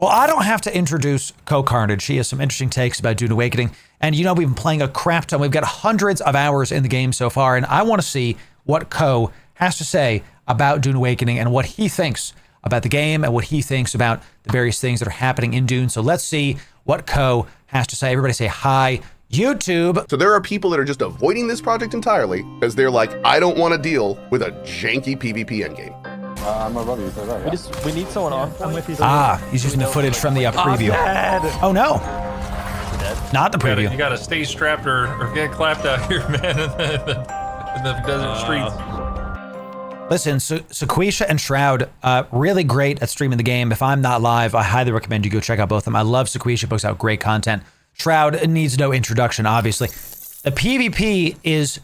Well, I don't have to introduce Cohh. She has some interesting takes about Dune Awakening. And we've been playing a crap ton. We've got hundreds of hours in the game so far. And I want to see what Cohh has to say about Dune Awakening and what he thinks about the game and what he thinks about the various things that are happening in Dune. So let's see what Cohh has to say. Everybody say hi, YouTube. So there are people that are just avoiding this project entirely because they're like, I don't want to deal with a janky PvP endgame. I'm my brother. You said that, yeah. We need someone on. I'm with you. He's using the footage from the preview. Oh no, not the preview. You gotta stay strapped or get clapped out here, man, in the desert streets. Listen, Sequisha and Shroud, really great at streaming the game. If I'm not live, I highly recommend you go check out both of them. I love Sequisha, puts out great content. Shroud needs no introduction, obviously. The PvP is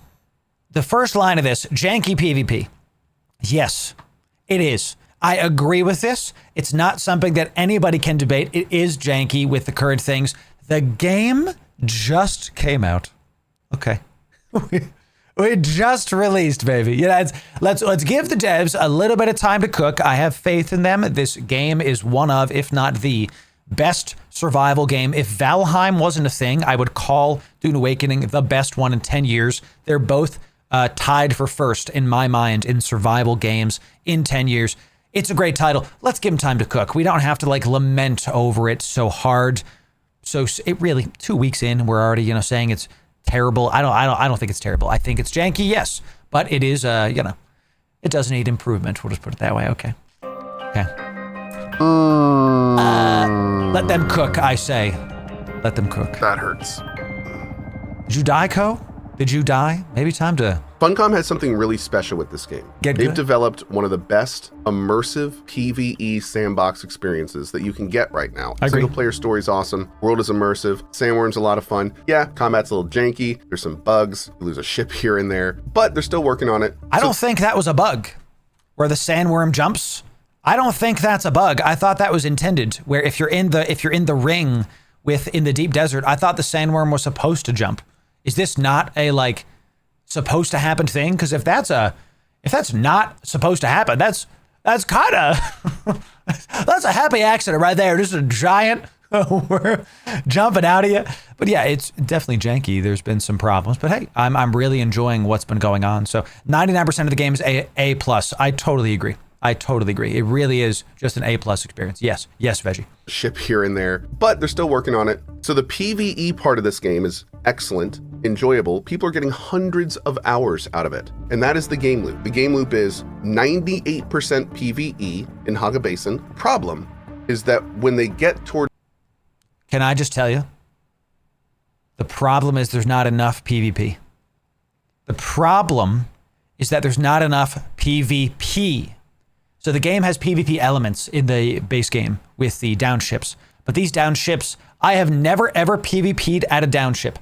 the first line of this, janky PvP. Yes, it is. I agree with this. It's not something that anybody can debate. It is janky with the current things. The game just came out. Okay. We just released, baby. Let's give the devs a little bit of time to cook. I have faith in them. This game is one of, if not the best survival game. If Valheim wasn't a thing, I would call Dune Awakening the best one in 10 years. They're both tied for first in my mind in survival games in 10 years. It's a great title. Let's give them time to cook. We don't have to lament over it so hard. So it really 2 weeks in, we're already saying it's terrible. I don't think it's terrible. I think it's janky, yes, but it is it does need improvement. We'll just put it that way. Okay. Let them cook, I say. Let them cook. That hurts. Did you die, Cohh? Did you die? Maybe time to... Funcom has something really special with this game. They've developed one of the best immersive PvE sandbox experiences that you can get right now. Single player story is awesome. World is immersive. Sandworm's a lot of fun. Yeah, combat's a little janky. There's some bugs. You lose a ship here and there, but they're still working on it. I don't think that was a bug where the sandworm jumps. I don't think that's a bug. I thought that was intended where if you're in the ring in the deep desert, I thought the sandworm was supposed to jump. Is this not a supposed to happen thing? Because if that's not supposed to happen, that's kind of that's a happy accident right there. Just a giant jumping out of you. But yeah, it's definitely janky. There's been some problems, but hey, I'm really enjoying what's been going on. So 99% of the game is A plus. I totally agree. It really is just an A plus experience. Yes, Veggie. Ship here and there, but they're still working on it. So the PvE part of this game is excellent, enjoyable. People are getting hundreds of hours out of it. And that is the game loop. The game loop is 98% PvE in Haga Basin. Problem is that when they get toward... Can I just tell you? The problem is there's not enough PvP. The problem is that there's not enough PvP. So the game has PvP elements in the base game with the down ships. But these down ships, I have never ever PvP'd at a down ship.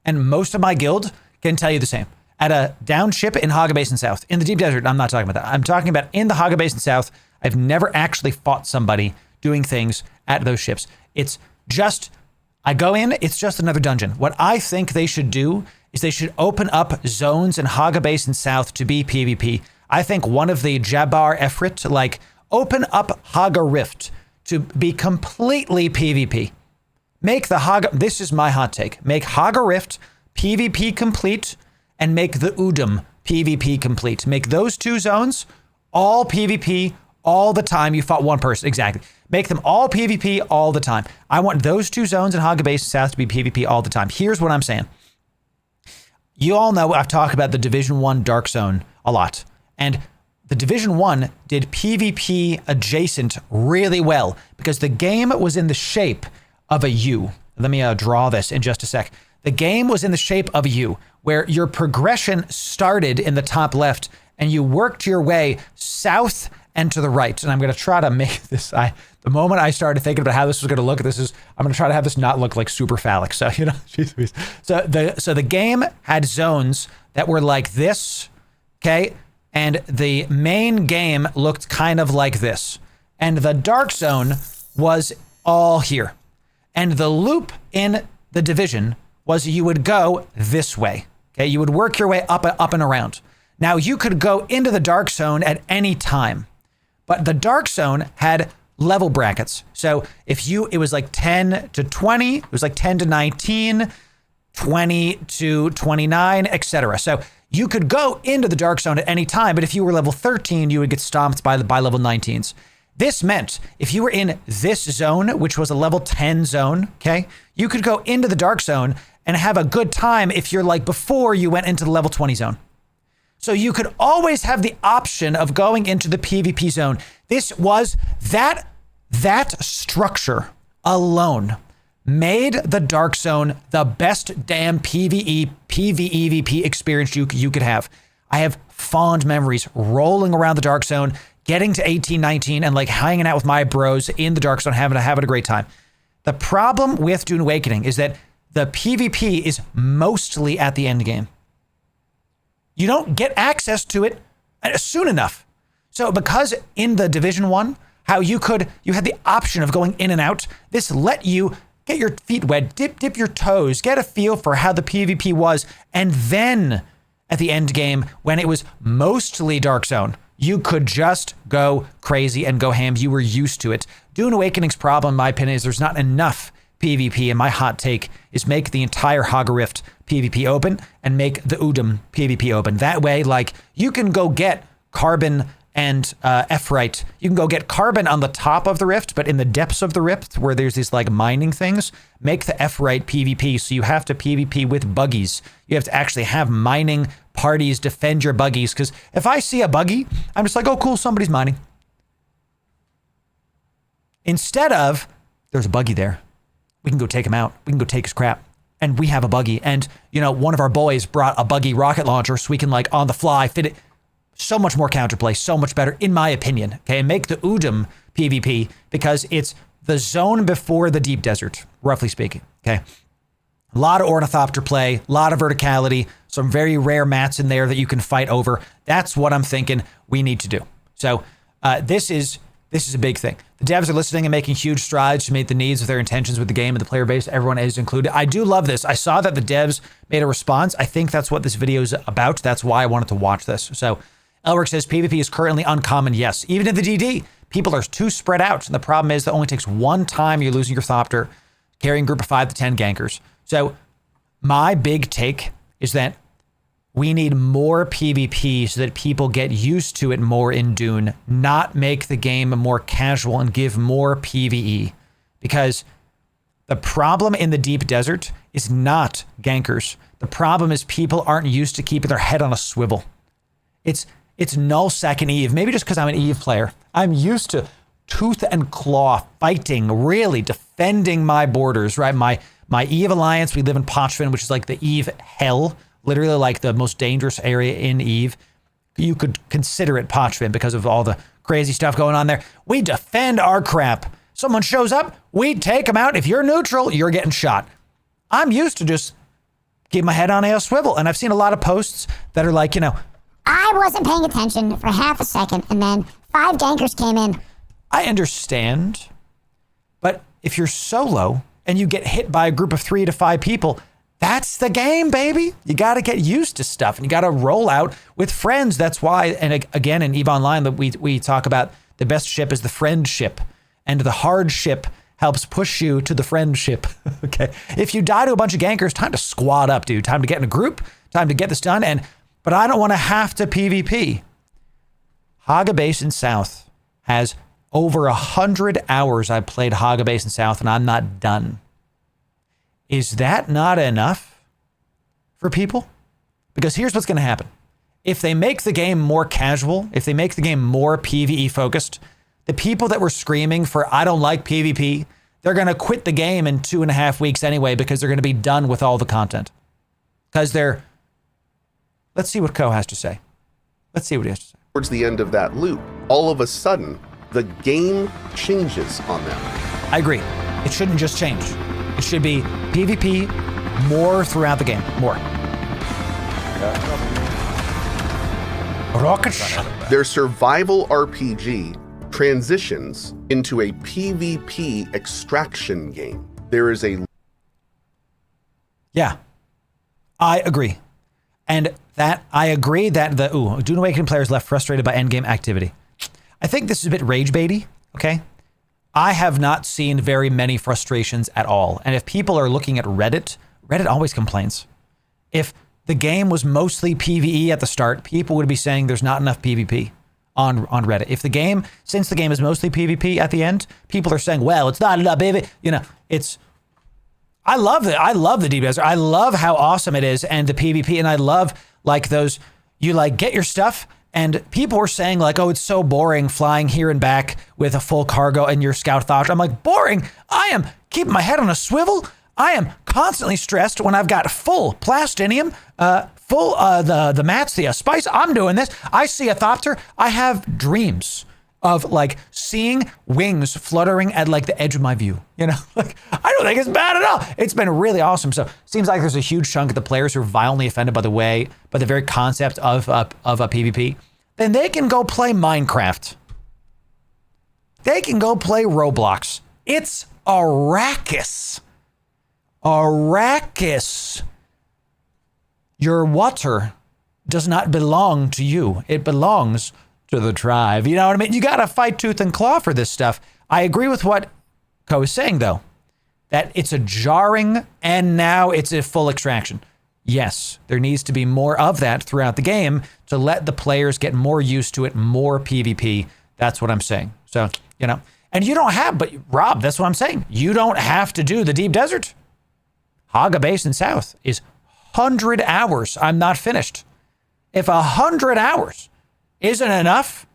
And most of my guild can tell you the same. At a down ship in Haga Basin South. In the deep desert, I'm not talking about that. I'm talking about in the Haga Basin South, I've never actually fought somebody doing things at those ships. It's just, I go in, it's just another dungeon. What I think they should do is they should open up zones in Haga Basin South to be PvP. I think one of the Jabbar Efrit, open up Haga Rift to be completely PvP. Make the Haga, this is my hot take, make Haga Rift PvP complete and make the Udum PvP complete. Make those two zones all PvP all the time. You fought one person, exactly. Make them all PvP all the time. I want those two zones in Haga Basin South to be PvP all the time. Here's what I'm saying. You all know I've talked about the Division 1 Dark Zone a lot. And the Division 1 did PvP adjacent really well because the game was in the shape of a U. Let me draw this in just a sec. The game was in the shape of a U where your progression started in the top left and you worked your way south and to the right. And I'm going to try to make this, the moment I started thinking about how this was going to look, I'm going to try to have this not look like super phallic. So, so the game had zones that were like this, okay? And the main game looked kind of like this. And the dark zone was all here. And the loop in the division was you would go this way. Okay, you would work your way up and around. Now you could go into the dark zone at any time, but the dark zone had level brackets. So it was like 10 to 20, it was like 10 to 19, 20 to 29, etc. So you could go into the dark zone at any time, but if you were level 13, you would get stomped by level 19s. This meant if you were in this zone, which was a level 10 zone, okay, you could go into the dark zone and have a good time if you're like before you went into the level 20 zone. So you could always have the option of going into the PvP zone. This was that structure alone made the dark zone the best damn PvEVP experience you could have. I have fond memories rolling around the dark zone, getting to 18, 19, and like hanging out with my bros in the dark zone, having a great time. The problem with Dune Awakening is that the PvP is mostly at the end game. You don't get access to it soon enough. So because in the Division 1, how you had the option of going in and out, this let you get your feet wet, dip your toes, get a feel for how the PvP was, and then at the end game, when it was mostly dark zone, you could just go crazy and go ham. You were used to it. Dune Awakening's problem, in my opinion, is there's not enough PvP, and my hot take is make the entire Haga-Rift PvP open and make the Udum PvP open. That way, like, you can go get Carbon and Ephrite. You can go get Carbon on the top of the rift, but in the depths of the rift where there's these like mining things, make the Ephrite PvP. So you have to PvP with buggies. You have to actually have mining parties defend your buggies. Because if I see a buggy, I'm just like, oh, cool, somebody's mining. Instead of, there's a buggy there. We can go take him out. We can go take his crap. And we have a buggy. And, you know, one of our boys brought a buggy rocket launcher so we can like on the fly fit it. So much more counterplay, so much better, in my opinion. Okay, and make the Udum PvP because it's the zone before the deep desert, roughly speaking. Okay, a lot of ornithopter play, a lot of verticality, some very rare mats in there that you can fight over. That's what I'm thinking we need to do. So this is a big thing. The devs are listening and making huge strides to meet the needs of their intentions with the game and the player base. Everyone is included. I do love this. I saw that the devs made a response. I think that's what this video is about. That's why I wanted to watch this. So Elric says PvP is currently uncommon. Yes, even in the DD, people are too spread out. And the problem is that only takes one time you're losing your Thopter, carrying group of 5 to 10 gankers. So my big take is that we need more PvP so that people get used to it more in Dune, not make the game more casual and give more PvE. Because the problem in the deep desert is not gankers. The problem is people aren't used to keeping their head on a swivel. It's null second Eve, maybe just because I'm an Eve player. I'm used to tooth and claw fighting, really defending my borders, right? My Eve alliance, we live in Pochvin, which is like the Eve hell, literally like the most dangerous area in Eve. You could consider it Pochvin because of all the crazy stuff going on there. We defend our crap. Someone shows up, we take them out. If you're neutral, you're getting shot. I'm used to just keep my head on a swivel. And I've seen a lot of posts that are like, you know, I wasn't paying attention for half a second, and then 5 gankers came in. I understand, but if you're solo and you get hit by a group of 3 to 5 people, that's the game, baby. You got to get used to stuff, and you got to roll out with friends. That's why, and again, in EVE Online, that we talk about the best ship is the friendship, and the hard ship helps push you to the friendship. Okay, if you die to a bunch of gankers, time to squad up, dude. Time to get in a group. Time to get this done, but I don't want to have to PvP. Haga Basin South has over 100 hours I've played Haga Basin South, and I'm not done. Is that not enough for people? Because here's what's going to happen. If they make the game more casual, if they make the game more PvE focused, the people that were screaming for I don't like PvP, they're going to quit the game in 2.5 weeks anyway because they're going to be done with all the content. Because they're... Let's see what Cohh has to say. Let's see what he has to say. Towards the end of that loop, all of a sudden, the game changes on them. I agree. It shouldn't just change. It should be PvP more throughout the game. More. Rockets. Their survival RPG transitions into a PvP extraction game. There is a... Yeah. I agree. And that I agree that the Dune Awakening players left frustrated by endgame activity. I think this is a bit rage baity, okay? I have not seen very many frustrations at all. And if people are looking at Reddit, Reddit always complains. If the game was mostly PvE at the start, people would be saying there's not enough PvP on Reddit. If the game, since the game is mostly PvP at the end, people are saying, well, it's not enough, baby. You know, I love it. I love the Deep Desert. I love how awesome it is and the PvP. And I love like those, you like get your stuff. And people were saying like, oh, it's so boring flying here and back with a full cargo and your scout thought. I'm like, boring? I am keeping my head on a swivel. I am constantly stressed when I've got full plastinium, full the mats, the spice. I'm doing this. I see a thopter. I have dreams of like seeing wings fluttering at like the edge of my view. You know, like I don't think it's bad at all. It's been really awesome. So seems like there's a huge chunk of the players who are violently offended by the very concept of a PvP. Then they can go play Minecraft. They can go play Roblox. It's Arrakis. Arrakis. Your water does not belong to you. It belongs to the tribe. You know what I mean? You got to fight tooth and claw for this stuff. I agree with what Cohh is saying, though, that it's a jarring and now it's a full extraction. Yes, there needs to be more of that throughout the game to let the players get more used to it, more PvP. That's what I'm saying. So, you know, and you don't have, but Rob, that's what I'm saying. You don't have to do the Deep Desert. Haga Basin South is 100 hours. I'm not finished. If 100 hours isn't enough,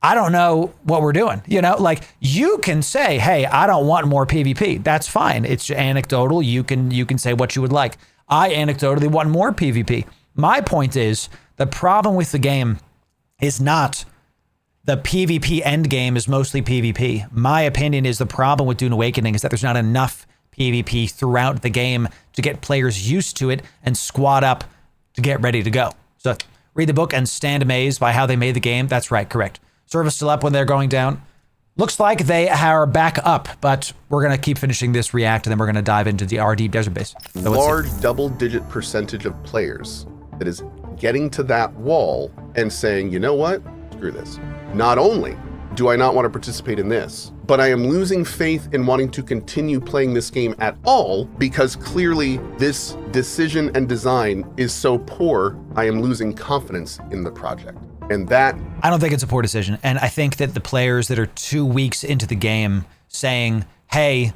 I don't know what we're doing. You know, like you can say, hey, I don't want more PvP. That's fine. It's anecdotal. You can say what you would like. I anecdotally want more PvP. My point is the problem with the game is not the PvP end game is mostly PvP. My opinion is the problem with Dune Awakening is that there's not enough PvP throughout the game to get players used to it and squad up to get ready to go. So read the book and stand amazed by how they made the game. That's right, correct. Servers still up when they're going down. Looks like they are back up, but we're going to keep finishing this react, and then we're going to dive into our Deep Desert base. So large double-digit percentage of players that is getting to that wall and saying, you know what? Screw this. Not only do I not want to participate in this, but I am losing faith in wanting to continue playing this game at all because clearly this decision and design is so poor, I am losing confidence in the project. And that... I don't think it's a poor decision. And I think that the players that are 2 weeks into the game saying, hey,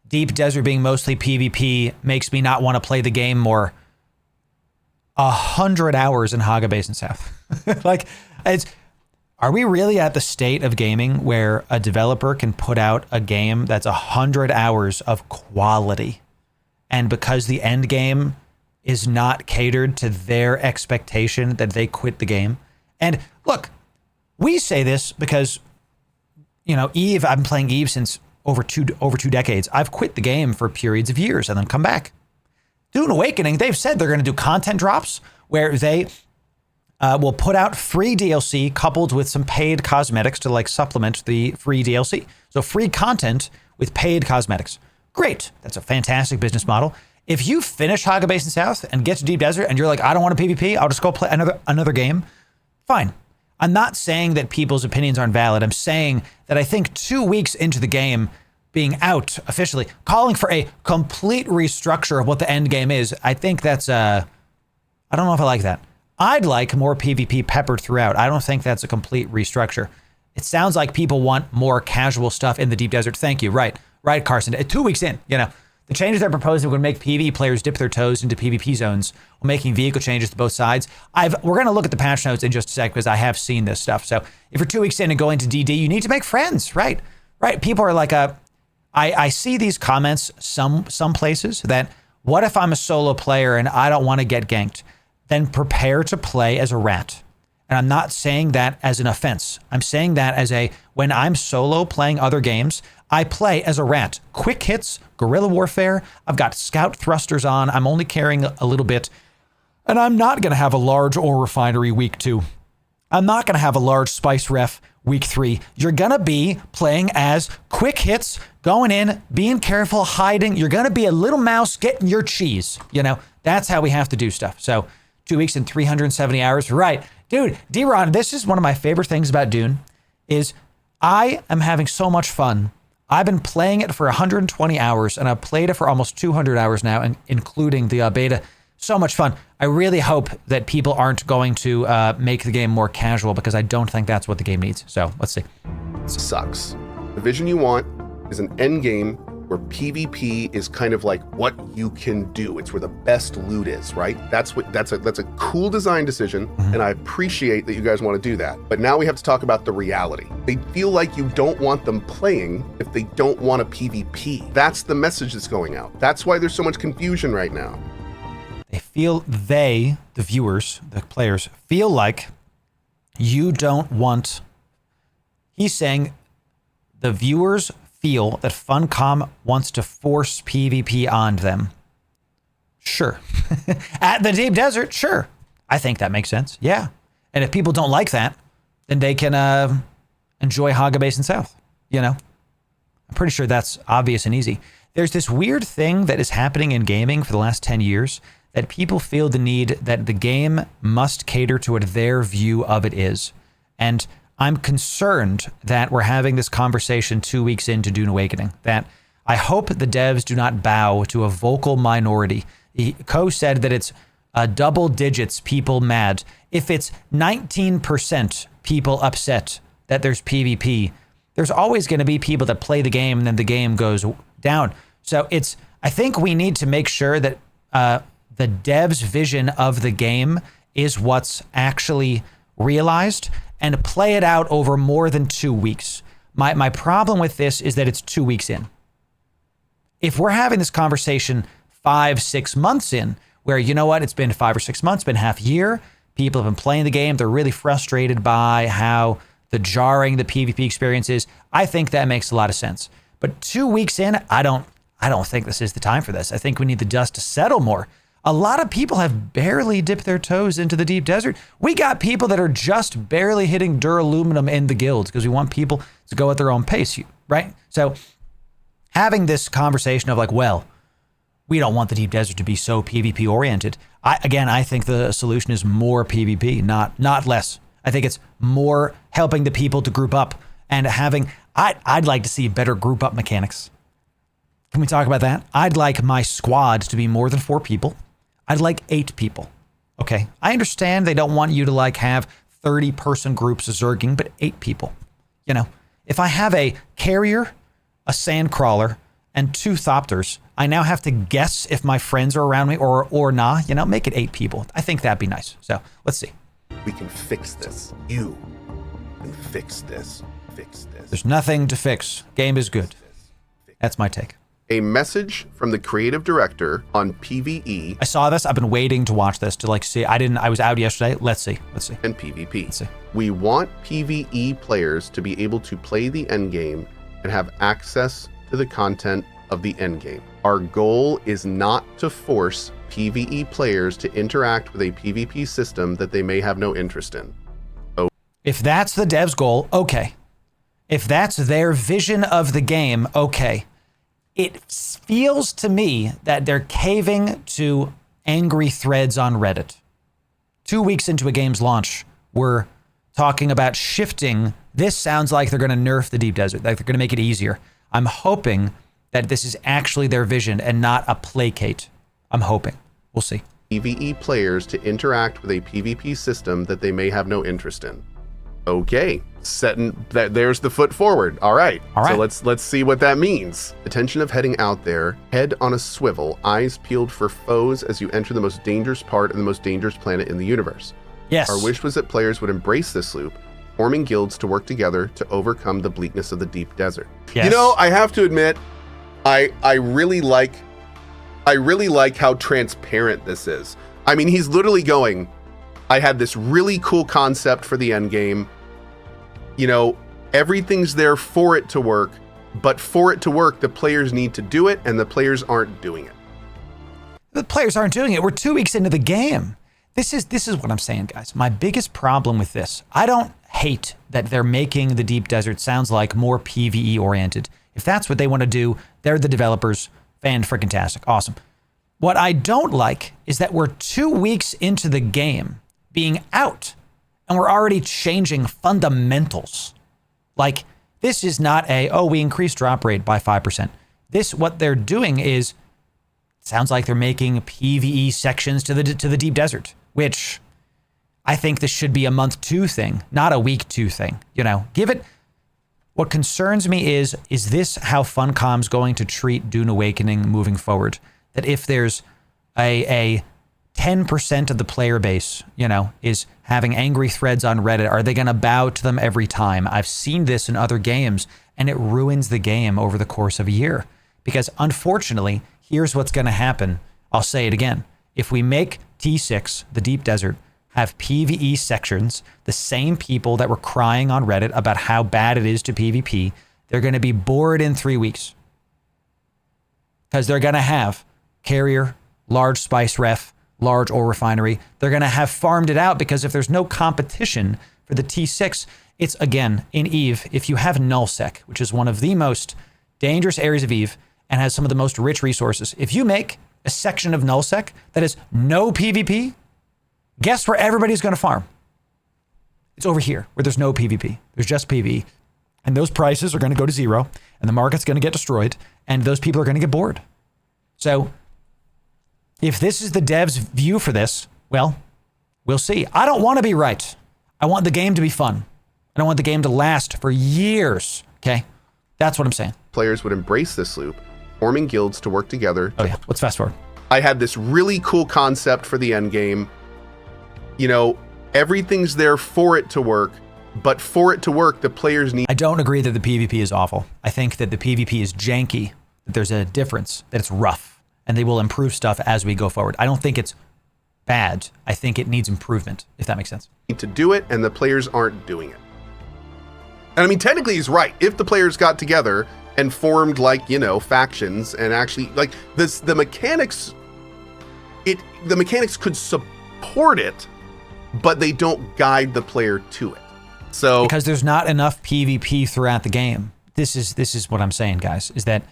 Deep Desert being mostly PvP makes me not want to play the game more. 100 hours in Haga Basin South. Like, are we really at the state of gaming where a developer can put out a game that's 100 hours of quality? And because the end game is not catered to their expectation that they quit the game? And look, we say this because, you know, Eve, I've been playing Eve since over two decades. I've quit the game for periods of years and then come back. Dune Awakening, they've said they're going to do content drops where they will put out free DLC coupled with some paid cosmetics to like supplement the free DLC. So free content with paid cosmetics. Great. That's a fantastic business model. If you finish Haga Basin South and get to Deep Desert and you're like, I don't want a PvP, I'll just go play another game. Fine. I'm not saying that people's opinions aren't valid. I'm saying that I think 2 weeks into the game being out officially, calling for a complete restructure of what the end game is, I think that's, I don't know if I like that. I'd like more PvP peppered throughout. I don't think that's a complete restructure. It sounds like people want more casual stuff in the Deep Desert. Thank you. Right, Carson. 2 weeks in, you know. The changes they're proposing would make PvE players dip their toes into PvP zones while making vehicle changes to both sides. We're going to look at the patch notes in just a sec because I have seen this stuff. So if you're 2 weeks in and going to DD, you need to make friends, right? People are like, I see these comments some places that, what if I'm a solo player and I don't want to get ganked? Then prepare to play as a rat. And I'm not saying that as an offense. I'm saying that as when I'm solo playing other games, I play as a rat. Quick hits, guerrilla warfare. I've got scout thrusters on. I'm only carrying a little bit. And I'm not going to have a large ore refinery week 2. I'm not going to have a large spice ref week 3. You're going to be playing as quick hits, going in, being careful, hiding. You're going to be a little mouse getting your cheese. You know, that's how we have to do stuff. So 2 weeks and 370 hours. Right. Dude, D-Ron, this is one of my favorite things about Dune is I am having so much fun. I've been playing it for 120 hours, and I've played it for almost 200 hours now, including the beta. So much fun. I really hope that people aren't going to make the game more casual, because I don't think that's what the game needs. So let's see. Sucks. The vision you want is an end game where PvP is kind of like what you can do. It's where the best loot is, right? That's a cool design decision, and I appreciate that you guys want to do that. But now we have to talk about the reality. They feel like you don't want them playing if they don't want a PvP. That's the message that's going out. That's why there's so much confusion right now. They feel the viewers, the players, feel like you don't want... He's saying the viewers feel that Funcom wants to force PvP on them. Sure. At the Deep Desert, sure. I think that makes sense. Yeah. And if people don't like that, then they can enjoy Haga Basin South. You know? I'm pretty sure that's obvious and easy. There's this weird thing that is happening in gaming for the last 10 years that people feel the need that the game must cater to what their view of it is. And I'm concerned that we're having this conversation 2 weeks into Dune Awakening, that I hope the devs do not bow to a vocal minority. Cohh said that it's double digits people mad. If it's 19% people upset that there's PvP, there's always going to be people that play the game and then the game goes down. So I think we need to make sure that the devs' vision of the game is what's actually realized, and play it out over more than 2 weeks. My problem with this is that it's 2 weeks in. If we're having this conversation 5-6 months in, where, you know what, it's been 5 or 6 months, been half a year, people have been playing the game, they're really frustrated by how jarring the PvP experience is, I think that makes a lot of sense. But 2 weeks in, I don't think this is the time for this. I think we need the dust to settle more. A lot of people have barely dipped their toes into the Deep Desert. We got people that are just barely hitting duraluminum in the guilds because we want people to go at their own pace, right? So having this conversation of like, well, we don't want the Deep Desert to be so PvP oriented. I think the solution is more PvP, not less. I think it's more helping the people to group up and having, I'd like to see better group up mechanics. Can we talk about that? I'd like my squad to be more than 4 people. I'd like 8 people. Okay. I understand they don't want you to like have 30-person groups of Zerging, but 8 people. You know, if I have a carrier, a sandcrawler, and 2 Thopters, I now have to guess if my friends are around me or not. You know, make it 8 people. I think that'd be nice. So let's see. We can fix this. You can fix this. Fix this. There's nothing to fix. Game is good. That's my take. A message from the creative director on PvE. I saw this. I've been waiting to watch this to like see. I was out yesterday. Let's see. And PvP. Let's see. We want PvE players to be able to play the endgame and have access to the content of the endgame. Our goal is not to force PvE players to interact with a PvP system that they may have no interest in. Oh. If that's the dev's goal, okay. If that's their vision of the game, okay. It feels to me that they're caving to angry threads on Reddit. 2 weeks into a game's launch, we're talking about shifting. This sounds like they're going to nerf the Deep Desert, like they're going to make it easier. I'm hoping that this is actually their vision and not a placate. I'm hoping. We'll see. PvE players to interact with a PvP system that they may have no interest in. Okay, there's the foot forward. All right. So let's see what that means. Attention of heading out there, head on a swivel, eyes peeled for foes as you enter the most dangerous part of the most dangerous planet in the universe. Yes. Our wish was that players would embrace this loop, forming guilds to work together to overcome the bleakness of the Deep Desert. Yes. You know, I have to admit, I really like how transparent this is. I mean, he's literally going, I had this really cool concept for the end game. You know, everything's there for it to work, but for it to work, the players need to do it, and the players aren't doing it. The players aren't doing it. We're 2 weeks into the game. This is what I'm saying, guys. My biggest problem with this, I don't hate that they're making the Deep Desert sounds like more PvE oriented. If that's what they want to do, they're the developers. Fan-freaking-tastic. Awesome. What I don't like is that we're 2 weeks into the game being out, and we're already changing fundamentals. Like, This is not we increased drop rate by 5%. What they're doing is, sounds like they're making PvE sections to the deep desert, which I think this should be a month 2 thing, not a week 2 thing. Give it. What concerns me is this how Funcom's going to treat Dune Awakening moving forward? That if there's a 10% of the player base, is having angry threads on Reddit, are they going to bow to them every time? I've seen this in other games, and it ruins the game over the course of a year. Because unfortunately, here's what's going to happen. I'll say it again. If we make T6, the deep desert, have PvE sections, the same people that were crying on Reddit about how bad it is to PvP, they're going to be bored in 3 weeks. Because they're going to have carrier, large spice ref, large ore refinery. They're going to have farmed it out, because if there's no competition for the T6, it's, again, in EVE, if you have nullsec, which is one of the most dangerous areas of EVE and has some of the most rich resources, if you make a section of nullsec that is no PvP, guess where everybody's going to farm? It's over here, where there's no PvP. There's just PvE. And those prices are going to go to zero, and the market's going to get destroyed, and those people are going to get bored. So if this is the devs' view for this, well, we'll see. I don't want to be right. I want the game to be fun. I don't want the game to last for years, okay? That's what I'm saying. Players would embrace this loop, forming guilds to work together. Oh yeah, let's fast forward. I had this really cool concept for the end game. Everything's there for it to work, but for it to work, the players need... I don't agree that the PvP is awful. I think that the PvP is janky, that there's a difference, that it's rough, and they will improve stuff as we go forward. I don't think it's bad. I think it needs improvement, if that makes sense. To do it, and the players aren't doing it. And I mean, technically he's right. If the players got together and formed factions and actually the mechanics could support it, but they don't guide the player to it. So because there's not enough PvP throughout the game. This is what I'm saying, guys, is that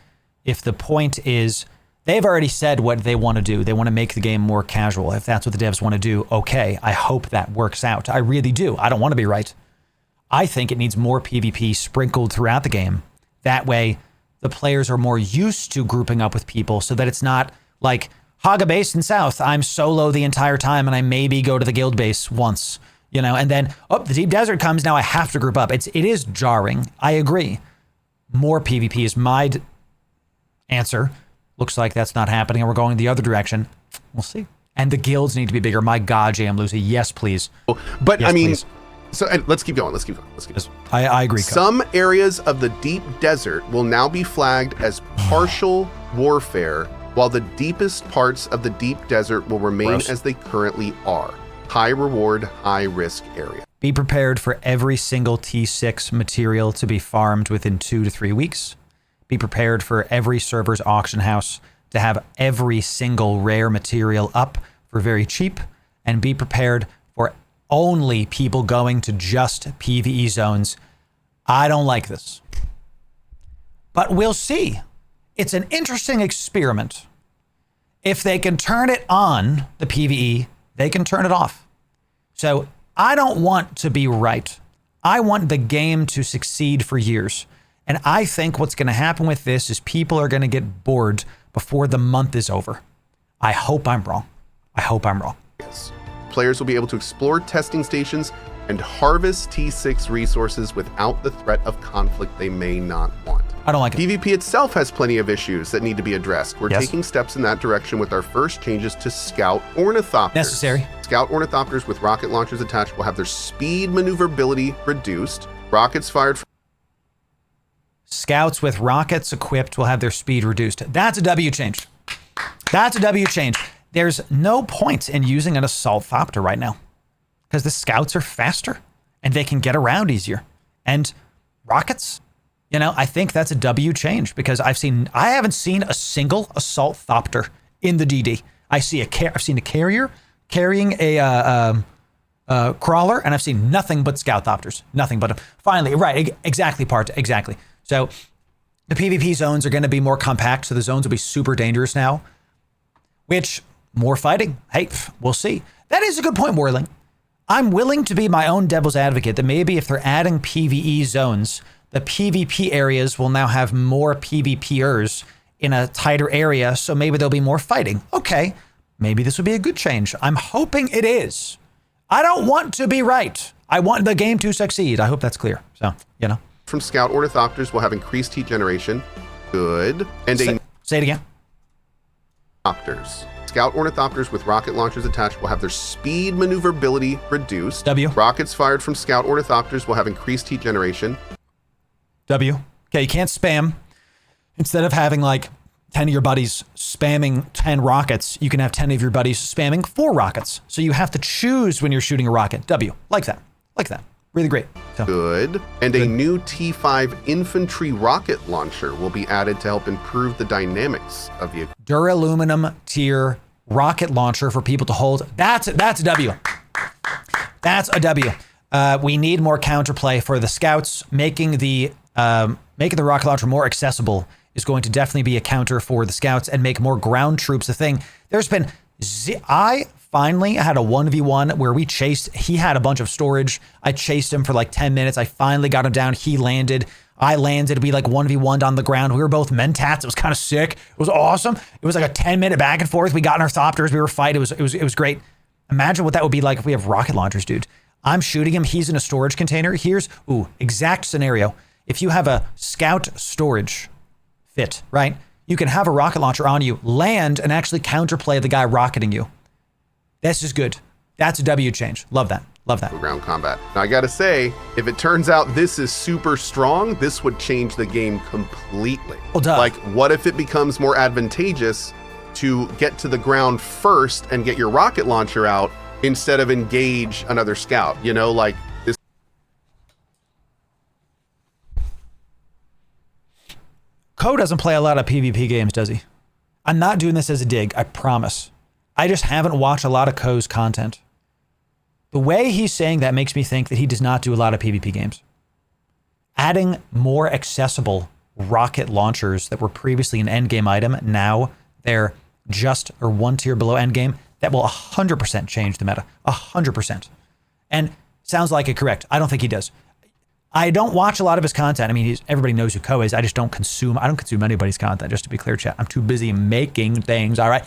if the point is they've already said what they want to do, they want to make the game more casual. If that's what the devs want to do, okay, I hope that works out. I really do. I don't want to be right. I think it needs more PvP sprinkled throughout the game. That way, the players are more used to grouping up with people so that it's not like Haga base in South, I'm solo the entire time and I maybe go to the guild base once, and then, the deep desert comes, now I have to group up. It is jarring. I agree. More PvP is my answer. Looks like that's not happening and we're going the other direction. We'll see. And the guilds need to be bigger. My God, JM Lucy, yes, please. But yes, I mean... Please. So let's keep going. I agree. Some areas of the deep desert will now be flagged as partial warfare, while the deepest parts of the deep desert will remain as they currently are. High reward, high risk area. Be prepared for every single T6 material to be farmed within 2 to 3 weeks. Be prepared for every server's auction house to have every single rare material up for very cheap. And be prepared for only people going to just PvE zones. I don't like this. But we'll see. It's an interesting experiment. If they can turn it on, the PvE, they can turn it off. So I don't want to be right. I want the game to succeed for years. And I think what's going to happen with this is people are going to get bored before the month is over. I hope I'm wrong. Yes. Players will be able to explore testing stations and harvest T6 resources without the threat of conflict they may not want. I don't like it. PvP itself has plenty of issues that need to be addressed. We're taking steps in that direction with our first changes to Scout Ornithopters. Necessary. Scout Ornithopters with rocket launchers attached will have their speed maneuverability reduced. Rockets fired from Scouts with rockets equipped will have their speed reduced. That's a W change. There's no point in using an assault thopter right now because the scouts are faster and they can get around easier. And rockets, I think that's a W change because I haven't seen a single assault thopter in the DD. I've seen a carrier carrying a crawler, and I've seen nothing but scout thopters. Nothing but them. Finally, right, exactly. So the PvP zones are going to be more compact, so the zones will be super dangerous now, which more fighting. Hey, we'll see. That is a good point, Warling. I'm willing to be my own devil's advocate that maybe if they're adding PvE zones, the PvP areas will now have more PvPers in a tighter area, so maybe there'll be more fighting. Okay, maybe this would be a good change. I'm hoping it is. I don't want to be right. I want the game to succeed. I hope that's clear. So, you know. From Scout Ornithopters will have increased heat generation. Good. And say it again. Ornithopters. Scout Ornithopters with rocket launchers attached will have their speed maneuverability reduced. W. Rockets fired from Scout Ornithopters will have increased heat generation. W. Okay, you can't spam. Instead of having like 10 of your buddies spamming 10 rockets, you can have 10 of your buddies spamming 4 rockets. So you have to choose when you're shooting a rocket. W. Like that. Like that. Really great. So. Good. And a new T5 infantry rocket launcher will be added to help improve the dynamics of the Duraluminum tier rocket launcher for people to hold. That's a W. That's a W. We need more counterplay for the scouts. Making the rocket launcher more accessible is going to definitely be a counter for the scouts and make more ground troops a thing. There's been I finally had a 1v1 where we chased. He had a bunch of storage. I chased him for like 10 minutes. I finally got him down. He landed. I landed. We like 1v1'd on the ground. We were both mentats. It was kind of sick. It was awesome. It was like a 10-minute back and forth. We got in our thopters. We were fighting. It was great. Imagine what that would be like if we have rocket launchers, dude. I'm shooting him. He's in a storage container. Here's, exact scenario. If you have a scout storage fit, right? You can have a rocket launcher on you, land, and actually counterplay the guy rocketing you. This is good. That's a W change. Love that. Love that. Ground combat. Now, I gotta say, if it turns out this is super strong, this would change the game completely. Well, duh. Like, what if it becomes more advantageous to get to the ground first and get your rocket launcher out instead of engage another scout? You know, like this. Cohh doesn't play a lot of PvP games, does he? I'm not doing this as a dig, I promise. I just haven't watched a lot of Cohh's content. The way he's saying that makes me think that he does not do a lot of PvP games. Adding more accessible rocket launchers that were previously an endgame item, now they're just or one tier below endgame, that will 100% change the meta. 100%. And sounds like it correct. I don't think he does. I don't watch a lot of his content. I mean, everybody knows who Cohh is. I don't consume anybody's content, just to be clear, chat. I'm too busy making things, all right?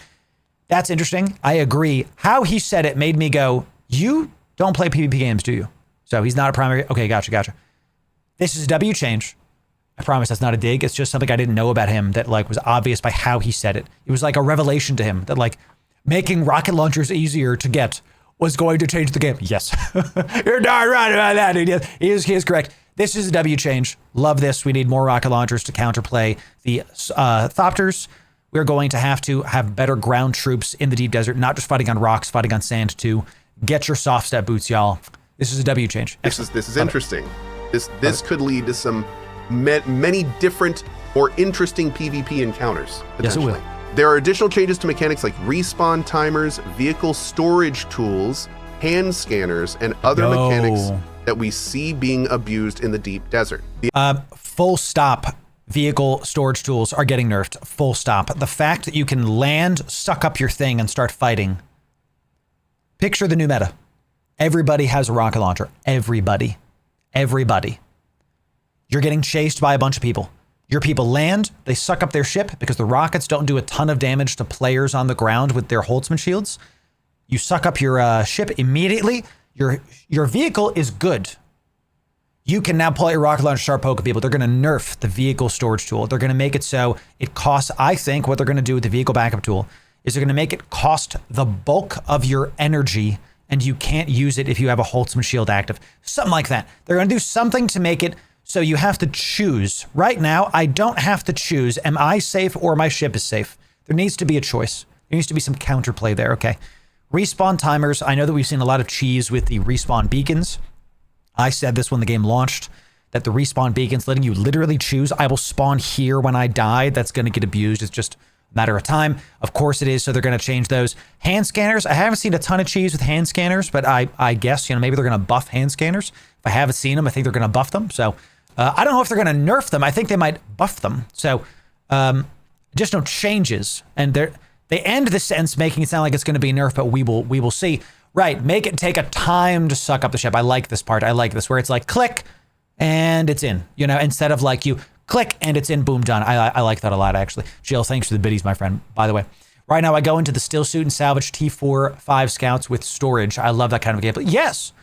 That's interesting. I agree. How he said it made me go, you don't play PvP games, do you? So he's not a primary. Okay, gotcha. This is a W change. I promise that's not a dig. It's just something I didn't know about him that like was obvious by how he said it. It was like a revelation to him that like making rocket launchers easier to get was going to change the game. Yes. You're darn right about that, dude. He is correct. This is a W change. Love this. We need more rocket launchers to counterplay the thopters. We're going to have better ground troops in the deep desert, not just fighting on rocks, fighting on sand too. Get your soft step boots, y'all. This is a W change. This is interesting. This could lead to some many different or interesting PvP encounters. Yes, it will. There are additional changes to mechanics like respawn timers, vehicle storage tools, hand scanners, and other mechanics that we see being abused in the deep desert. Full stop. Vehicle storage tools are getting nerfed. Full stop. The fact that you can land, suck up your thing, and start fighting. Picture the new meta. Everybody has a rocket launcher. Everybody. You're getting chased by a bunch of people. Your people land, they suck up their ship because the rockets don't do a ton of damage to players on the ground with their Holtzman shields. You suck up your ship immediately. Your vehicle is good. You can now pull out your rocket launcher, start poking people. They're going to nerf the vehicle storage tool. They're going to make it so it costs, I think what they're going to do with the vehicle backup tool is they're going to make it cost the bulk of your energy and you can't use it if you have a Holtzman shield active. Something like that. They're going to do something to make it so you have to choose. Right now, I don't have to choose. Am I safe or my ship is safe? There needs to be a choice. There needs to be some counterplay there. Okay. Respawn timers. I know that we've seen a lot of cheese with the respawn beacons. I said this when the game launched, that the respawn beacons letting you literally choose, I will spawn here when I die. That's going to get abused. It's just a matter of time. Of course it is, so they're going to change those. Hand scanners, I haven't seen a ton of cheese with hand scanners, but I guess, maybe they're going to buff hand scanners. If I haven't seen them, I think they're going to buff them. So I don't know if they're going to nerf them. I think they might buff them. So just no changes. And they end the sentence making it sound like it's going to be nerfed, but we will see. Right, make it take a time to suck up the ship. I like this part. I like this, where it's like click, and it's in, you know, instead of like you click and it's in, boom, done. I like that a lot, actually. Jill, thanks for the biddies, my friend, by the way. Right now, I go into the still suit and salvage T4-5 scouts with storage. I love that kind of gameplay. Yes,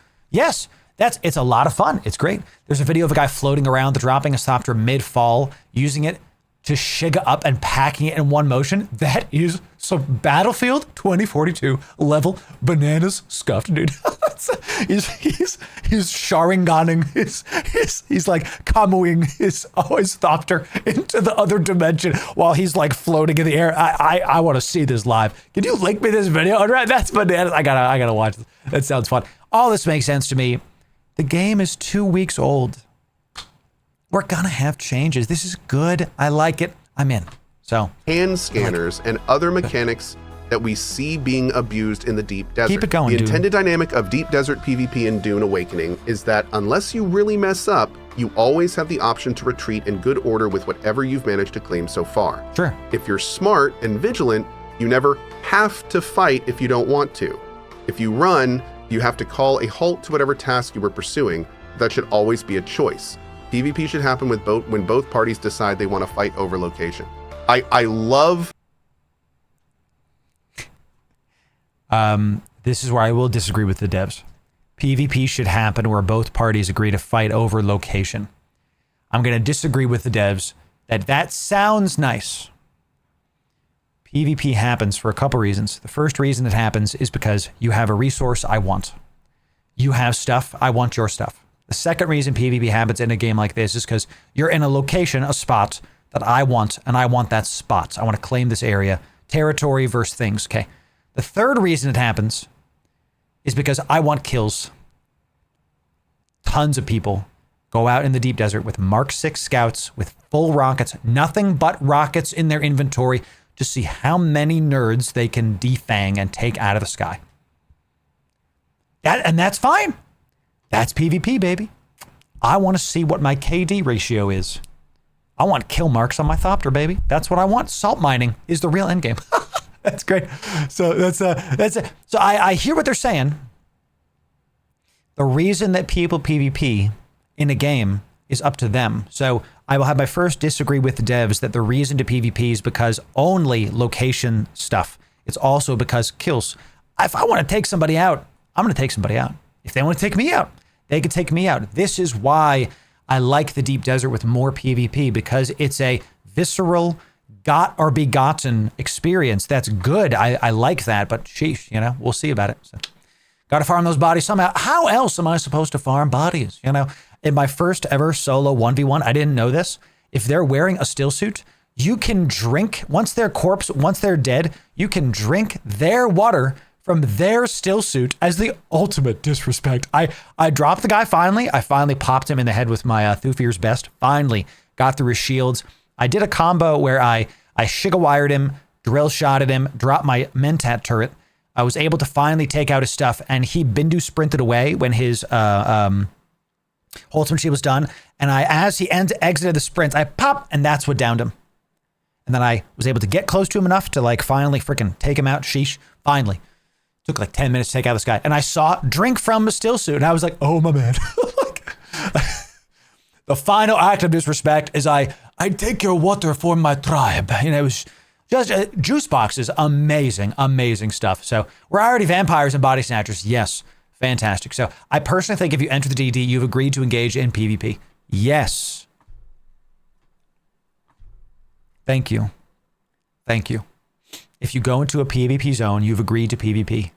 it's a lot of fun. It's great. There's a video of a guy floating around the dropping a Thopter mid-fall, using it to shig up and packing it in one motion. That is some Battlefield 2042 level bananas scuffed, dude. he's Sharinganing he's like kamuing his Thopter into the other dimension while he's like floating in the air. I want to see this live. Can you link me this video? That's bananas. I gotta watch this. That sounds fun. All this makes sense to me. The game is 2 weeks old. We're gonna have changes. This is good. I like it. I'm in. So hand scanners and other mechanics that we see being abused in the deep desert. Keep it going, The dude. intended dynamic of deep desert PvP in Dune Awakening is that unless you really mess up, you always have the option to retreat in good order with whatever you've managed to claim so far. Sure. If you're smart and vigilant, you never have to fight if you don't want to. If you run, you have to call a halt to whatever task you were pursuing. That should always be a choice. PvP should happen when both parties decide they want to fight over location. I love... This is where I will disagree with the devs. PvP should happen where both parties agree to fight over location. I'm going to disagree with the devs that sounds nice. PvP happens for a couple reasons. The first reason it happens is because you have a resource I want. You have stuff, I want your stuff. The second reason PvP happens in a game like this is because you're in a location, a spot that I want, and I want that spot. I want to claim this area. Territory versus things, okay. The third reason it happens is because I want kills. Tons of people go out in the deep desert with Mark 6 scouts with full rockets, nothing but rockets in their inventory to see how many nerds they can defang and take out of the sky. And that's fine. That's PvP, baby. I want to see what my KD ratio is. I want kill marks on my Thopter, baby. That's what I want. Salt mining is the real endgame. That's great. So that's it. So I hear what they're saying. The reason that people PvP in a game is up to them. So I will have my first disagree with the devs that the reason to PvP is because only location stuff. It's also because kills. If I want to take somebody out, I'm going to take somebody out. If they want to take me out, they can take me out. This is why I like the deep desert with more PvP, because it's a visceral, got or begotten experience. That's good. I like that, but sheesh, you know, we'll see about it. So, got to farm those bodies somehow. How else am I supposed to farm bodies? You know, in my first ever solo 1v1, I didn't know this. If they're wearing a still suit, you can drink, once they're dead, you can drink their water from their still suit as the ultimate disrespect. I dropped the guy finally. I finally popped him in the head with my Thufir's Best. Finally got through his shields. I did a combo where I Shiga-wired him, drill shotted him, dropped my Mentat turret. I was able to finally take out his stuff, and he Bindu sprinted away when his ultimate was done. And as he exited the sprint, I popped, and that's what downed him. And then I was able to get close to him enough to like finally freaking take him out. Sheesh. Finally. Took like 10 minutes to take out this guy. And I saw drink from a still suit. And I was like, oh my man. The final act of disrespect is I take your water for my tribe. You know, it was just juice boxes. Amazing, amazing stuff. So we're already vampires and body snatchers. Yes. Fantastic. So I personally think if you enter the DD, you've agreed to engage in PvP. Yes. Thank you. Thank you. If you go into a PvP zone, you've agreed to PvP.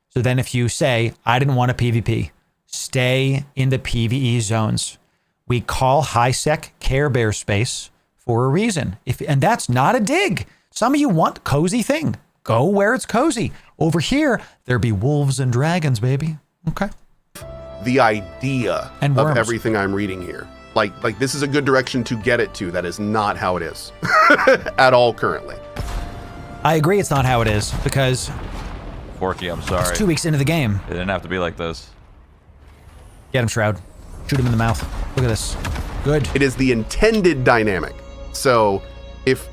So then if you say, I didn't want a PvP, stay in the PvE zones. We call high-sec Care Bear space for a reason. And that's not a dig. Some of you want cozy thing. Go where it's cozy. Over here, there be wolves and dragons, baby. Okay. The idea and of everything I'm reading here. Like this is a good direction to get it to. That is not how it is at all currently. I agree it's not how it is, because Forky, I'm sorry. it's 2 weeks into the game. It didn't have to be like this. Get him, Shroud. Shoot him in the mouth. Look at this. Good. It is the intended dynamic. So if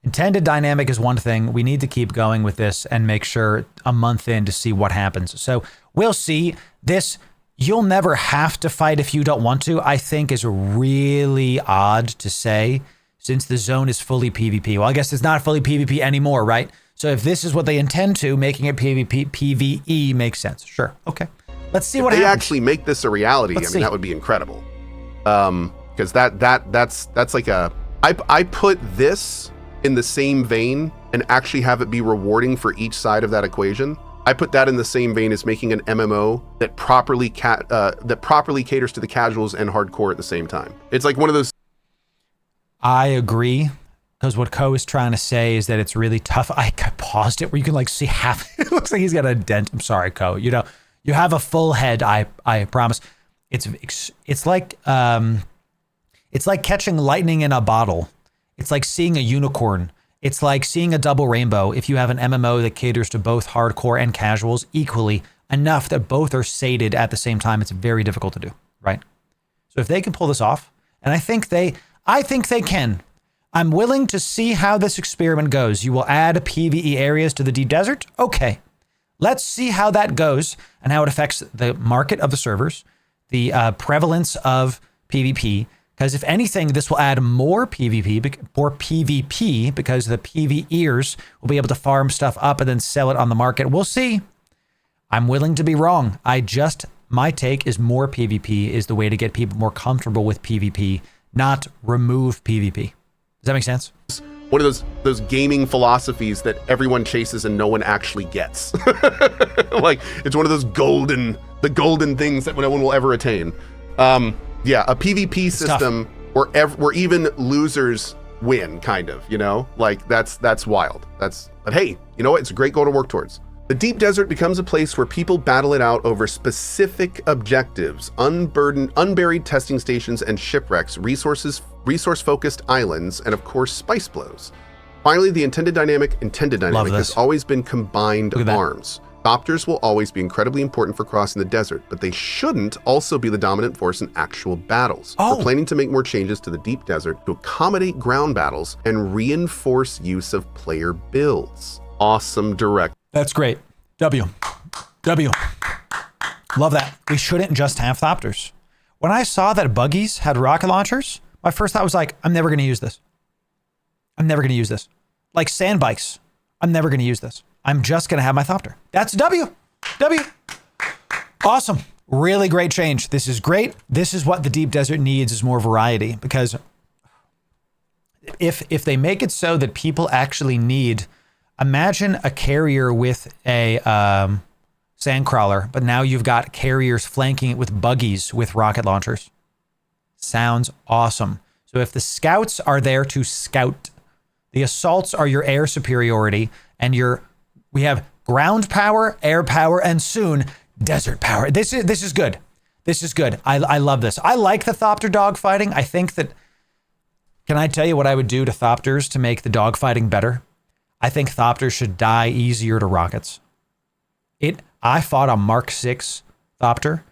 intended dynamic is one thing, we need to keep going with this and make sure a month in to see what happens. So we'll see this. you'll never have to fight if you don't want to, I think is really odd to say, since the zone is fully PvP. Well, I guess it's not fully PvP anymore, right? So if this is what they intend to, making it PvP, PvE makes sense. Sure. Okay. Let's see what happens. They actually make this a reality. I mean, that would be incredible. Because that's like a... I put this in the same vein and actually have it be rewarding for each side of that equation. I put that in the same vein as making an MMO that properly caters to the casuals and hardcore at the same time. It's like one of those. I agree, because what Cohh is trying to say is that it's really tough. I paused it where you can like see half. It looks like he's got a dent. I'm sorry, Cohh. You know, you have a full head. I promise. It's like catching lightning in a bottle. It's like seeing a unicorn. It's like seeing a double rainbow if you have an MMO that caters to both hardcore and casuals equally enough that both are sated at the same time. It's very difficult to do, right? So if they can pull this off, and I think they can. I'm willing to see how this experiment goes. You will add PvE areas to the deep desert? Okay. Let's see how that goes and how it affects the market of the servers, the prevalence of PvP. Because if anything, this will add more PvP because the PvEers will be able to farm stuff up and then sell it on the market. We'll see. I'm willing to be wrong. My take is more PvP is the way to get people more comfortable with PvP, not remove PvP. Does that make sense? One of those gaming philosophies that everyone chases and no one actually gets. Like, it's one of those golden things that no one will ever attain. Yeah, a PvP system where even losers win, kind of, you know? Like, that's wild. But hey, you know what? It's a great goal to work towards. The deep desert becomes a place where people battle it out over specific objectives, unburied testing stations and shipwrecks, resource-focused islands, and of course, spice blows. Finally, the intended dynamic has always been combined arms. Thopters will always be incredibly important for crossing the desert, but they shouldn't also be the dominant force in actual battles. We're planning to make more changes to the deep desert to accommodate ground battles and reinforce use of player builds. Awesome direct. That's great. W. Love that. We shouldn't just have Thopters. When I saw that buggies had rocket launchers, my first thought was like, I'm never going to use this. Like sand bikes. I'm never going to use this. I'm just going to have my Thopter. That's W. Awesome. Really great change. This is great. This is what the deep desert needs, is more variety, because if they make it so that people actually need, imagine a carrier with a sandcrawler, but now you've got carriers flanking it with buggies with rocket launchers. Sounds awesome. So if the scouts are there to scout, the assaults are your air superiority, and we have ground power, air power, and soon desert power. This is good. I love this. I like the Thopter dogfighting. I think that, can I tell you what I would do to Thopters to make the dogfighting better? I think Thopters should die easier to rockets. I fought a Mark 6 Thopter.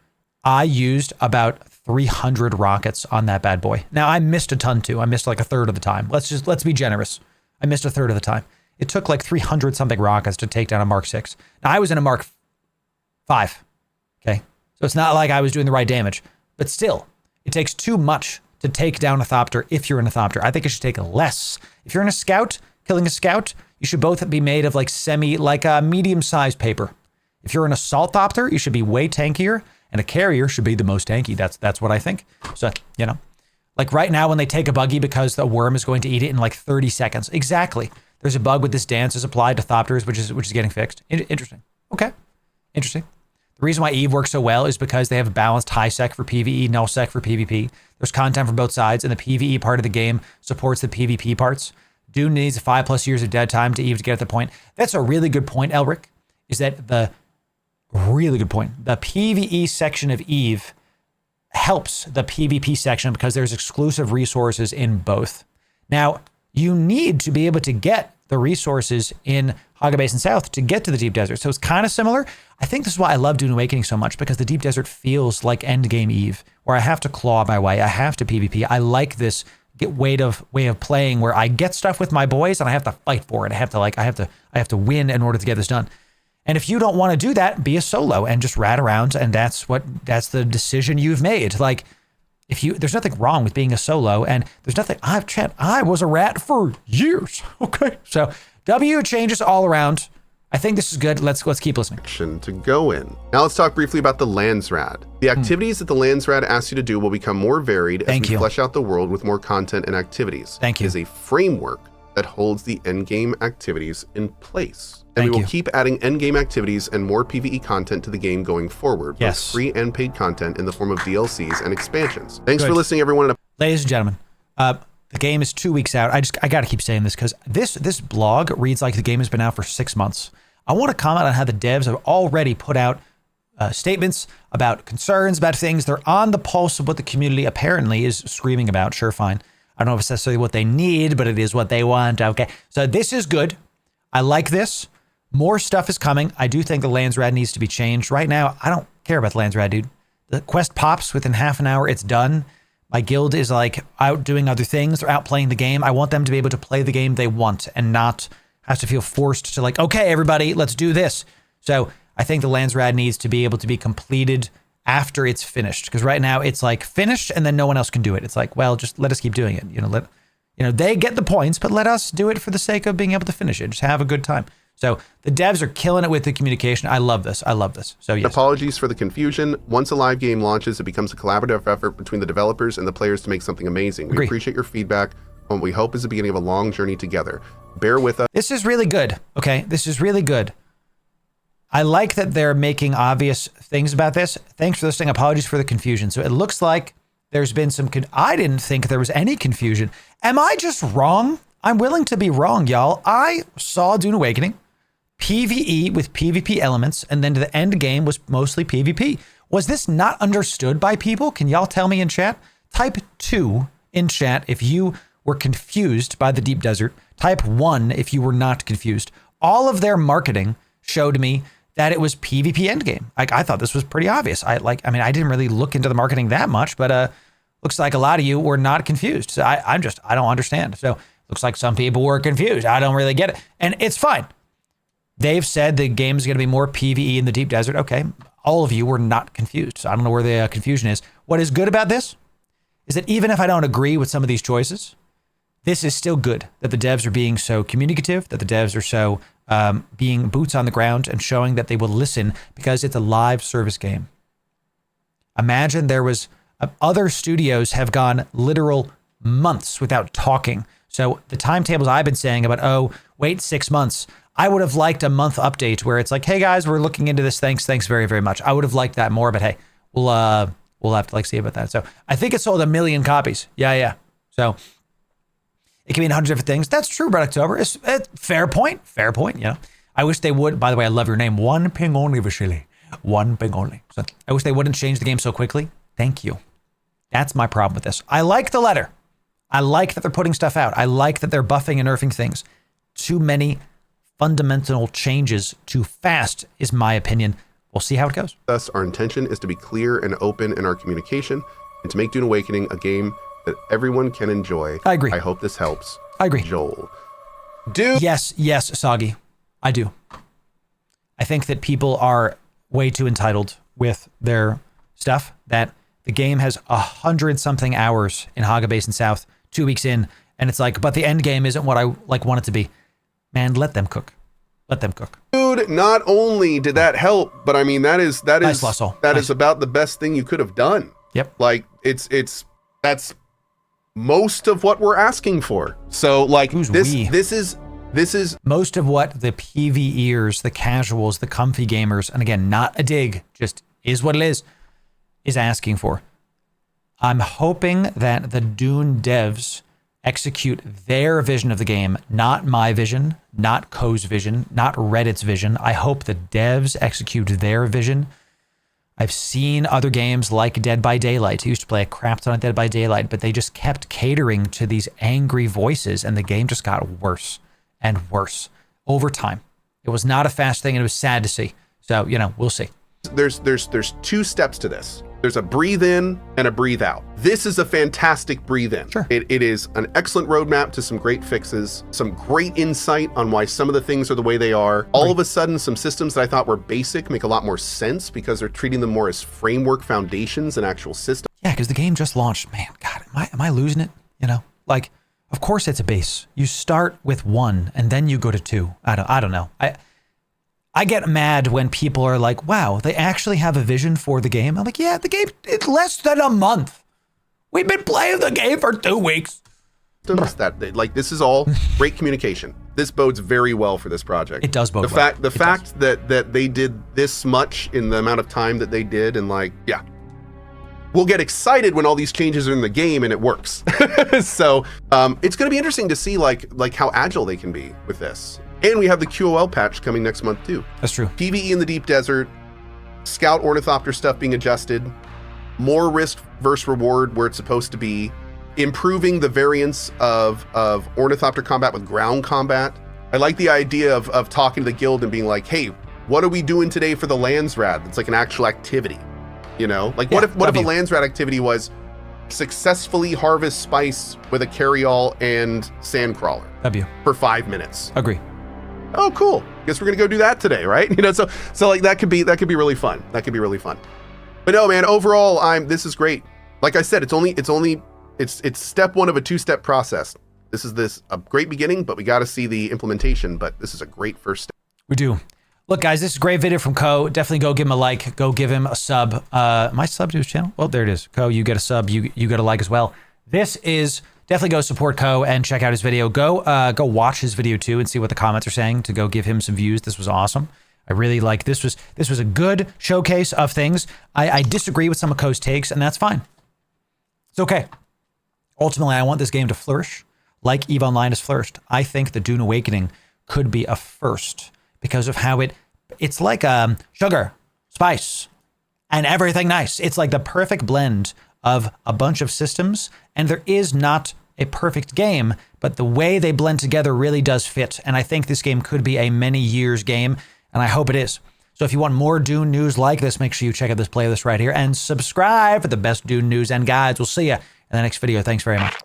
I used about 300 rockets on that bad boy. Now, I missed a ton too. I missed like a third of the time. Let's be generous. I missed a third of the time. It took like 300 something rockets to take down a Mark 6. Now, I was in a Mark 5. Okay. So it's not like I was doing the right damage, but still, it takes too much to take down a Thopter if you're in a Thopter. I think it should take less. If you're in a scout, killing a scout, you should both be made of like a medium-sized paper. If you're an assault Thopter, you should be way tankier, and a carrier should be the most tanky. That's what I think. So, you know, like right now when they take a buggy because the worm is going to eat it in like 30 seconds. Exactly. There's a bug with this dance is applied to Thopters, which is getting fixed. Interesting. Okay. Interesting. The reason why Eve works so well is because they have a balanced high sec for PvE, null sec for PvP. There's content from both sides, and the PvE part of the game supports the PvP parts. Dune needs 5+ years of dead time to Eve to get at the point. That's a really good point, Elric, is that the PvE section of Eve helps the PvP section because there's exclusive resources in both. Now, you need to be able to get the resources in Haga Basin South to get to the deep desert. So it's kind of similar. I think this is why I love Dune Awakening so much, because the deep desert feels like endgame Eve, where I have to claw my way. I have to PvP. I like this way of playing where I get stuff with my boys and I have to fight for it. I have to win in order to get this done. And if you don't want to do that, be a solo and just rat around. And that's the decision you've made. Like, there's nothing wrong with being a solo, and there's nothing. I was a rat for years. Okay, so W changes all around. I think this is good. Let's keep listening. To go in. Now let's talk briefly about the Lansrad. The activities that the Lansrad asks you to do will become more varied as we flesh out the world with more content and activities. Thank you. It is a framework that holds the endgame activities in place. And we will keep adding endgame activities and more PvE content to the game going forward. Both free and paid content in the form of DLCs and expansions. Thanks for listening, everyone. Ladies and gentlemen, the game is 2 weeks out. I got to keep saying this because this blog reads like the game has been out for 6 months. I want to comment on how the devs have already put out statements about concerns, about things. They're on the pulse of what the community apparently is screaming about. Sure, fine. I don't know if it's necessarily what they need, but it is what they want. Okay. So this is good. I like this. More stuff is coming. I do think the Lansrad needs to be changed. Right now, I don't care about the Lansrad, dude. The quest pops within half an hour. It's done. My guild is like out doing other things. They're out playing the game. I want them to be able to play the game they want and not have to feel forced to like, okay, everybody, let's do this. So I think the Lansrad needs to be able to be completed after it's finished. Because right now it's like finished and then no one else can do it. It's like, well, just let us keep doing it. They get the points, but let us do it for the sake of being able to finish it. Just have a good time. So the devs are killing it with the communication. I love this. So yes. Apologies for the confusion. Once a live game launches, it becomes a collaborative effort between the developers and the players to make something amazing. We appreciate your feedback on what we hope is the beginning of a long journey together. Bear with us. This is really good. Okay, this is really good. I like that they're making obvious things about this. Thanks for listening. Apologies for the confusion. So it looks like there's been some... I didn't think there was any confusion. Am I just wrong? I'm willing to be wrong, y'all. I saw Dune Awakening. PvE with PvP elements, and then the end game was mostly PvP. Was this not understood by people? Can y'all tell me in chat? Type 2 in chat if you were confused by the deep desert. Type 1 if you were not confused. All of their marketing showed me that it was PvP endgame. I thought this was pretty obvious. I didn't really look into the marketing that much, but looks like a lot of you were not confused. So I don't understand. So looks like some people were confused. I don't really get it, and it's fine. They've said the game is going to be more PvE in the deep desert. Okay, all of you were not confused. So I don't know where the confusion is. What is good about this is that even if I don't agree with some of these choices, this is still good that the devs are being so communicative, that the devs are so being boots on the ground and showing that they will listen because it's a live service game. Imagine there was other studios have gone literal months without talking. So the timetables I've been saying about, wait 6 months. I would have liked a month update where it's like, hey guys, we're looking into this. Thanks very, very much. I would have liked that more, but hey, we'll have to see about that. So I think it sold 1 million copies. Yeah. So it can mean 100 different things. That's true, Red October. It's fair point. I wish they would. By the way, I love your name. One ping only, Vasily. One ping only. So I wish they wouldn't change the game so quickly. Thank you. That's my problem with this. I like the letter. I like that they're putting stuff out. I like that they're buffing and nerfing things. Too many fundamental changes too fast is my opinion. We'll see how it goes. Thus, our intention is to be clear and open in our communication and to make Dune Awakening a game that everyone can enjoy. I agree. I hope this helps. I agree. Joel. Dude. Yes, Soggy. I do. I think that people are way too entitled with their stuff, that the game has 100-something hours in Haga Basin South, 2 weeks in, and it's like, but the end game isn't what I want it to be. Man, let them cook. Let them cook. Dude, not only did that help, but I mean that is nice, is about the best thing you could have done. Yep. Like that's most of what we're asking for. So like this is most of what the PvEers, the casuals, the comfy gamers, and again, not a dig, just is what it is asking for. I'm hoping that the Dune devs execute their vision of the game, not my vision, not Cohh's vision, not Reddit's vision. I hope the devs execute their vision. I've seen other games like Dead by Daylight. I used to play a crap ton of Dead by Daylight, but they just kept catering to these angry voices, and the game just got worse and worse over time. It was not a fast thing, and it was sad to see. So, we'll see. There's 2 steps to this. There's a breathe in and a breathe out. This is a fantastic breathe in. Sure. It is an excellent roadmap to some great fixes, some great insight on why some of the things are the way they are. All of a sudden, some systems that I thought were basic make a lot more sense because they're treating them more as framework foundations and actual systems. Yeah, because the game just launched. Man, God, am I losing it? You know, like, of course it's a base. You start with 1 and then you go to 2. I don't know. I get mad when people are like, wow, they actually have a vision for the game. I'm like, yeah, the game, it's less than a month. We've been playing the game for 2 weeks. This is all great communication. This bodes very well for this project. It does bode well. The fact that they did this much in the amount of time that they did, and we'll get excited when all these changes are in the game and it works. So it's going to be interesting to see like how agile they can be with this. And we have the QOL patch coming next month too. That's true. PvE in the deep desert, scout ornithopter stuff being adjusted, more risk versus reward where it's supposed to be, improving the variance of ornithopter combat with ground combat. I like the idea of talking to the guild and being like, hey, what are we doing today for the Lansrad? It's like an actual activity, you know? Like what if a Lansrad activity was successfully harvest spice with a carryall and sandcrawler for 5 minutes? Agree. Oh, cool. Guess we're gonna go do that today, right? You know, so like that could be really fun. That could be really fun. But no, man, overall, this is great. Like I said, it's step 1 of a 2-step process. This is a great beginning, but we got to see the implementation. But this is a great first step. We do. Look, guys, this is a great video from Cohh. Definitely go give him a like. Go give him a sub. Am I subbed to his channel? Well, there it is. Cohh, you get a sub. You get a like as well. This is definitely go support Cohh and check out his video. Go watch his video too and see what the comments are saying to go give him some views. This was awesome. I really like this was a good showcase of things. I disagree with some of Cohh's takes, and that's fine. It's okay. Ultimately, I want this game to flourish like EVE Online has flourished. I think the Dune Awakening could be a first because of how it's like sugar, spice, and everything nice. It's like the perfect blend of a bunch of systems, and there is not a perfect game, but the way they blend together really does fit. And I think this game could be a many years game, and I hope it is. So if you want more Dune news like this, make sure you check out this playlist right here and subscribe for the best Dune news and guides. We'll see you in the next video. Thanks very much.